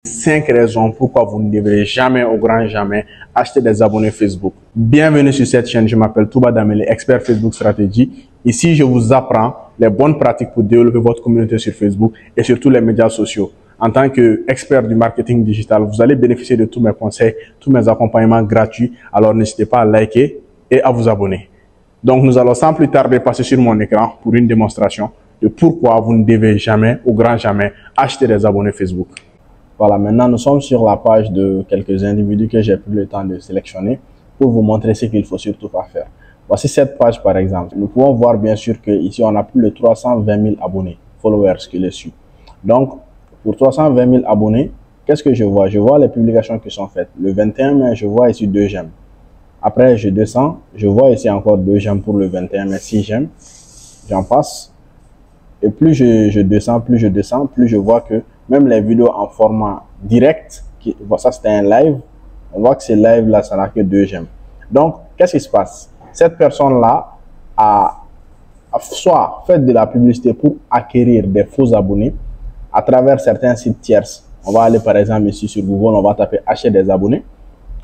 5 raisons pourquoi vous ne devrez jamais, au grand jamais, acheter des abonnés Facebook. Bienvenue sur cette chaîne, je m'appelle Touba Damele, expert Facebook Stratégie. Ici, je vous apprends les bonnes pratiques pour développer votre communauté sur Facebook et sur tous les médias sociaux. En tant qu'expert du marketing digital, vous allez bénéficier de tous mes conseils, tous mes accompagnements gratuits. Alors, n'hésitez pas à liker et à vous abonner. Donc, nous allons sans plus tarder passer sur mon écran pour une démonstration de pourquoi vous ne devez jamais, au grand jamais, acheter des abonnés Facebook. Voilà, maintenant nous sommes sur la page de quelques individus que j'ai pris le temps de sélectionner pour vous montrer ce qu'il faut surtout pas faire. Voici cette page par exemple. Nous pouvons voir bien sûr qu'ici on a plus de 320 000 abonnés, followers qui les suivent. Donc, pour 320 000 abonnés, qu'est-ce que je vois? Je vois les publications qui sont faites. Le 21 mai, je vois ici 2 j'aime. Après, je descends, je vois ici encore 2 j'aime pour le 21 mai, 6 j'aime. J'en passe. Et plus je descends, plus je vois que même les vidéos en format direct, ça c'était un live, on voit que ces lives là, ça n'a que 2 j'aime. Donc, qu'est-ce qui se passe? Cette personne-là a soit fait de la publicité pour acquérir des faux abonnés à travers certains sites tierces. On va aller par exemple ici sur Google, on va taper acheter des abonnés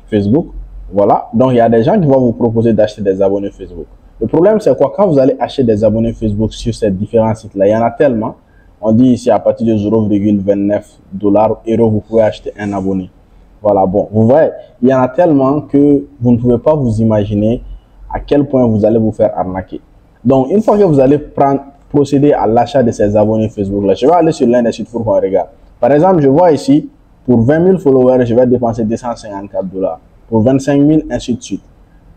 Facebook. Voilà, donc il y a des gens qui vont vous proposer d'acheter des abonnés Facebook. Le problème c'est quoi? Quand vous allez acheter des abonnés Facebook sur ces différents sites-là, il y en a tellement. On dit ici à partir de 0,29 $, vous pouvez acheter un abonné. Voilà, bon, vous voyez, il y en a tellement que vous ne pouvez pas vous imaginer à quel point vous allez vous faire arnaquer. Donc, une fois que vous allez procéder à l'achat de ces abonnés Facebook-là, je vais aller sur l'un des sites pour qu'on regarde. Par exemple, je vois ici, pour 20 000 followers, je vais dépenser 254 $. Pour 25 000, ainsi de suite.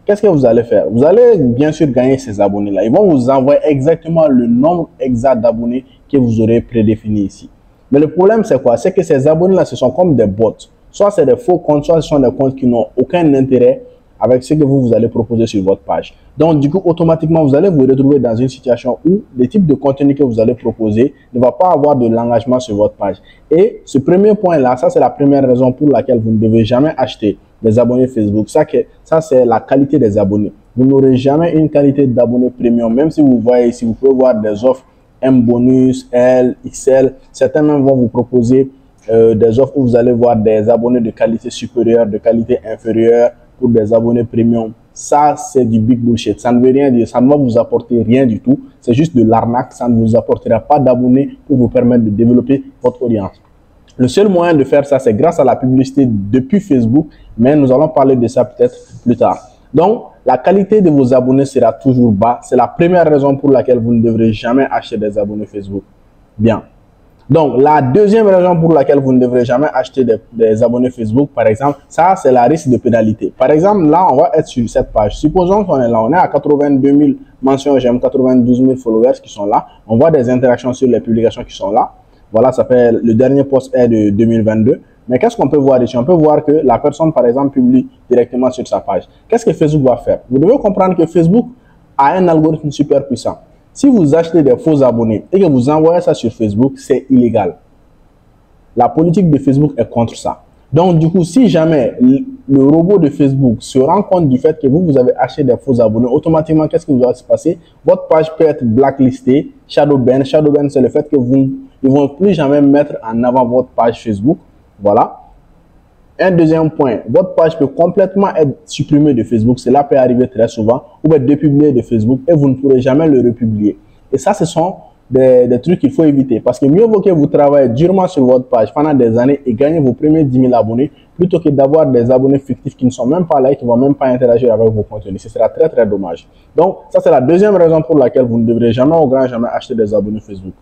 Qu'est-ce que vous allez faire? Vous allez bien sûr gagner ces abonnés-là. Ils vont vous envoyer exactement le nombre exact d'abonnés que vous aurez prédéfini ici. Mais le problème, c'est quoi? C'est que ces abonnés-là, ce sont comme des bots. Soit c'est des faux comptes, soit ce sont des comptes qui n'ont aucun intérêt avec ce que vous allez proposer sur votre page. Donc, du coup, automatiquement, vous allez vous retrouver dans une situation où le type de contenu que vous allez proposer ne va pas avoir de l'engagement sur votre page. Et ce premier point-là, ça, c'est la première raison pour laquelle vous ne devez jamais acheter des abonnés Facebook. Ça c'est la qualité des abonnés. Vous n'aurez jamais une qualité d'abonnés premium, même si vous voyez ici, vous pouvez voir des offres M bonus, L, XL. Certains même vont vous proposer des offres où vous allez voir des abonnés de qualité supérieure, de qualité inférieure pour des abonnés premium. Ça, c'est du big bullshit. Ça ne veut rien dire. Ça ne va vous apporter rien du tout. C'est juste de l'arnaque. Ça ne vous apportera pas d'abonnés pour vous permettre de développer votre audience. Le seul moyen de faire ça, c'est grâce à la publicité depuis Facebook, mais nous allons parler de ça peut-être plus tard. Donc, la qualité de vos abonnés sera toujours bas. C'est la première raison pour laquelle vous ne devrez jamais acheter des abonnés Facebook. Bien. Donc, la deuxième raison pour laquelle vous ne devrez jamais acheter des abonnés Facebook, par exemple, ça, c'est la risque de pénalité. Par exemple, là, on va être sur cette page. Supposons qu'on est là, on est à 82 000 mentions j'aime, 92 000 followers qui sont là. On voit des interactions sur les publications qui sont là. Voilà, ça fait le dernier post est de 2022. Mais qu'est-ce qu'on peut voir ici? On peut voir que la personne, par exemple, publie directement sur sa page. Qu'est-ce que Facebook va faire? Vous devez comprendre que Facebook a un algorithme super puissant. Si vous achetez des faux abonnés et que vous envoyez ça sur Facebook, c'est illégal. La politique de Facebook est contre ça. Donc, du coup, si jamais le robot de Facebook se rend compte du fait que vous avez acheté des faux abonnés, automatiquement, qu'est-ce qui va se passer? Votre page peut être blacklistée, shadow ban. Shadow ban, c'est le fait que ils ne vont plus jamais mettre en avant votre page Facebook. Voilà. Un deuxième point, votre page peut complètement être supprimée de Facebook. Cela peut arriver très souvent. Ou être dépubliée de Facebook et vous ne pourrez jamais le republier. Et ça, ce sont des trucs qu'il faut éviter. Parce que mieux vaut que vous travaillez durement sur votre page pendant des années et gagnez vos premiers 10 000 abonnés plutôt que d'avoir des abonnés fictifs qui ne sont même pas là et qui ne vont même pas interagir avec vos contenus. Ce sera très, très dommage. Donc, ça, c'est la deuxième raison pour laquelle vous ne devrez jamais, au grand jamais, acheter des abonnés Facebook.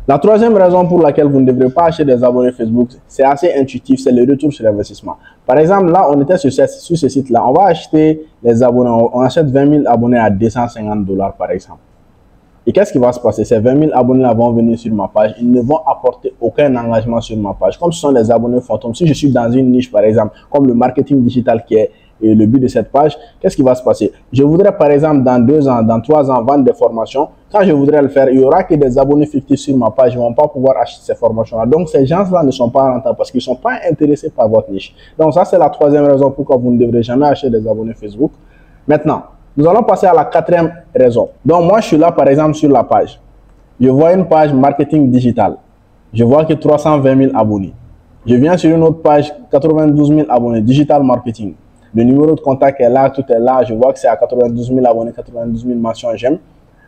La troisième raison pour laquelle vous ne devrez pas acheter des abonnés Facebook, c'est assez intuitif, c'est le retour sur investissement. Par exemple, là, on était sur ce site-là, on va acheter les abonnés, on achète 20 000 abonnés à 250 $ par exemple. Et qu'est-ce qui va se passer? Ces 20 000 abonnés-là vont venir sur ma page, ils ne vont apporter aucun engagement sur ma page. Comme ce sont des abonnés fantômes, si je suis dans une niche, par exemple, comme le marketing digital qui est le but de cette page, qu'est-ce qui va se passer? Je voudrais par exemple dans 2 ans, dans 3 ans vendre des formations. Quand je voudrais le faire, il n'y aura que des abonnés fictifs sur ma page. Ils ne vont pas pouvoir acheter ces formations-là. Donc ces gens-là ne sont pas rentables parce qu'ils ne sont pas intéressés par votre niche. Donc ça, c'est la troisième raison pourquoi vous ne devrez jamais acheter des abonnés Facebook. Maintenant, nous allons passer à la quatrième raison. Donc moi, je suis là par exemple sur la page. Je vois une page marketing digital. Je vois que 320 000 abonnés. Je viens sur une autre page, 92 000 abonnés, Digital Marketing. Le numéro de contact est là, tout est là. Je vois que c'est à 92 000 abonnés, 92 000 mentions j'aime.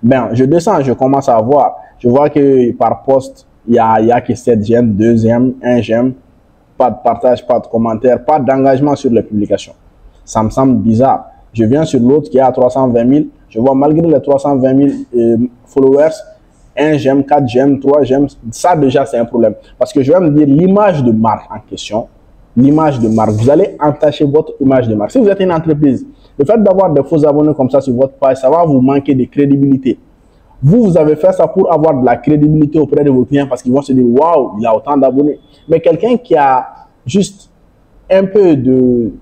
Ben, je descends, je commence à voir. Je vois que par poste, il y a que 7 j'aime, 2 j'aime, 1 j'aime. Pas de partage, pas de commentaire, pas d'engagement sur les publications. Ça me semble bizarre. Je viens sur l'autre qui est à 320 000. Je vois malgré les 320 000 followers, 1 j'aime, 4 j'aime, 3 j'aime. Ça déjà, c'est un problème. Parce que je vais me dire l'image de marque en question. L'image de marque. Vous allez entacher votre image de marque. Si vous êtes une entreprise, le fait d'avoir des faux abonnés comme ça sur votre page, ça va vous manquer de crédibilité. Vous avez fait ça pour avoir de la crédibilité auprès de vos clients parce qu'ils vont se dire « Waouh, il a autant d'abonnés ». Mais quelqu'un qui a juste un peu de...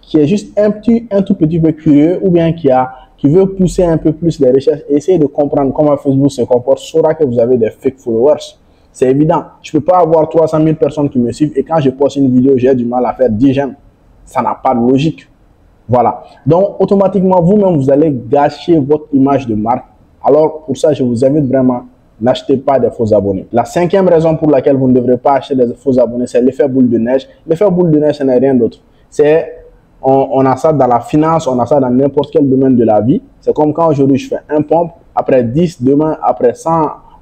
qui est juste un tout petit peu curieux ou bien qui veut pousser un peu plus les recherches et essayer de comprendre comment Facebook se comporte, saura que vous avez des fake followers. C'est évident. Je ne peux pas avoir 300 000 personnes qui me suivent et quand je poste une vidéo, j'ai du mal à faire 10 j'aime. Ça n'a pas de logique. Voilà. Donc, automatiquement, vous-même, vous allez gâcher votre image de marque. Alors, pour ça, je vous invite vraiment, n'achetez pas des faux abonnés. La 5e raison pour laquelle vous ne devrez pas acheter des faux abonnés, c'est l'effet boule de neige. L'effet boule de neige, ce n'est rien d'autre. On a ça dans la finance, on a ça dans n'importe quel domaine de la vie. C'est comme quand aujourd'hui, je fais un pompe, après 10, demain, après 100,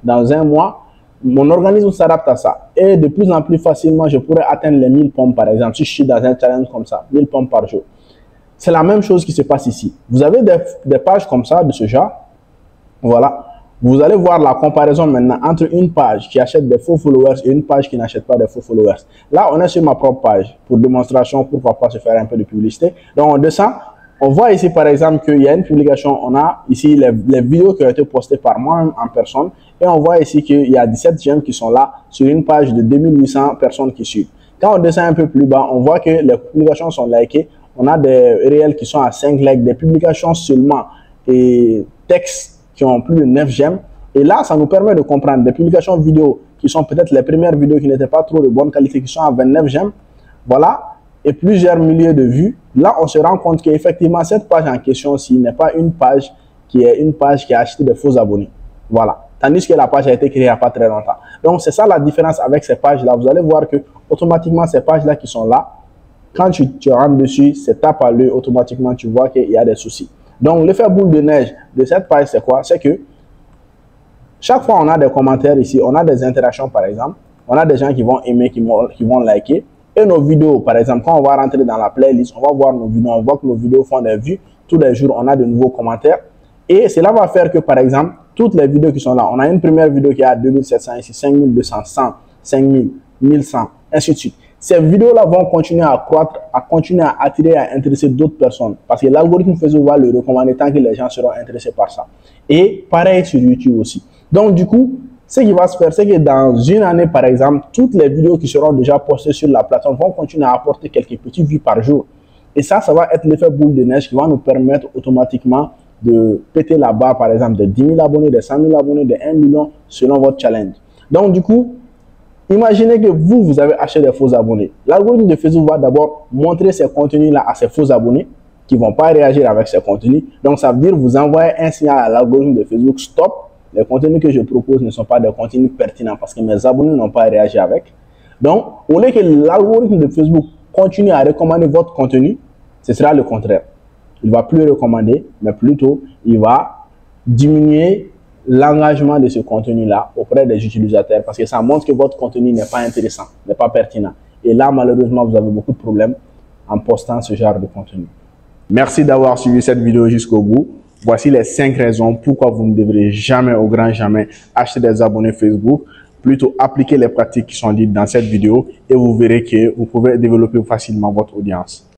dans un mois, mon organisme s'adapte à ça. Et de plus en plus facilement, je pourrais atteindre les 1000 pompes, par exemple, si je suis dans un challenge comme ça, 1000 pompes par jour. C'est la même chose qui se passe ici. Vous avez des pages comme ça, de ce genre. Voilà. Vous allez voir la comparaison maintenant entre une page qui achète des faux followers et une page qui n'achète pas des faux followers. Là, on est sur ma propre page pour démonstration, pourquoi pas se faire un peu de publicité. Donc, on descend. On voit ici, par exemple, qu'il y a une publication. On a ici les vidéos qui ont été postées par moi en personne. Et on voit ici qu'il y a 17 j'aime qui sont là sur une page de 2800 personnes qui suivent. Quand on descend un peu plus bas, on voit que les publications sont likées. On a des réels qui sont à 5 likes, des publications seulement et textes qui ont plus de 9 j'aime. Et là, ça nous permet de comprendre des publications vidéo qui sont peut-être les premières vidéos qui n'étaient pas trop de bonne qualité, qui sont à 29 j'aime. Voilà. Et plusieurs milliers de vues. Là, on se rend compte qu'effectivement, cette page en question-ci n'est pas une page qui a acheté des faux abonnés. Voilà. Tandis que la page a été créée il n'y a pas très longtemps. Donc, c'est ça la différence avec ces pages-là. Vous allez voir que automatiquement, ces pages-là qui sont là, quand tu rentres dessus, c'est tape à l'œil, automatiquement, tu vois qu'il y a des soucis. Donc, l'effet boule de neige de cette page, c'est quoi? C'est que chaque fois, on a des commentaires ici, on a des interactions, par exemple. On a des gens qui vont aimer, qui vont liker. Et nos vidéos, par exemple, quand on va rentrer dans la playlist, on va voir nos vidéos, on voit que nos vidéos font des vues. Tous les jours, on a de nouveaux commentaires. Et cela va faire que, par exemple, toutes les vidéos qui sont là, on a une première vidéo qui est à 2700, ici 5200, 100, 5000, 1100, ainsi de suite. Ces vidéos-là vont continuer à croître, à continuer à attirer, à intéresser d'autres personnes. Parce que l'algorithme Facebook va le recommander tant que les gens seront intéressés par ça. Et pareil sur YouTube aussi. Donc, du coup, ce qui va se faire, c'est que dans une année, par exemple, toutes les vidéos qui seront déjà postées sur la plateforme vont continuer à apporter quelques petites vues par jour. Et ça va être l'effet boule de neige qui va nous permettre automatiquement de péter la barre, par exemple, de 10 000 abonnés, de 100 000 abonnés, de 1 million selon votre challenge. Donc, du coup, imaginez que vous avez acheté des faux abonnés. L'algorithme de Facebook va d'abord montrer ces contenus-là à ces faux abonnés qui ne vont pas réagir avec ces contenus. Donc, ça veut dire que vous envoyez un signal à l'algorithme de Facebook, stop. Les contenus que je propose ne sont pas des contenus pertinents parce que mes abonnés n'ont pas réagi avec. Donc, au lieu que l'algorithme de Facebook continue à recommander votre contenu, ce sera le contraire. Il ne va plus le recommander, mais plutôt, il va diminuer l'engagement de ce contenu-là auprès des utilisateurs parce que ça montre que votre contenu n'est pas intéressant, n'est pas pertinent. Et là, malheureusement, vous avez beaucoup de problèmes en postant ce genre de contenu. Merci d'avoir suivi cette vidéo jusqu'au bout. Voici les 5 raisons pourquoi vous ne devrez jamais, au grand jamais, acheter des abonnés Facebook. Plutôt appliquer les pratiques qui sont dites dans cette vidéo et vous verrez que vous pouvez développer facilement votre audience.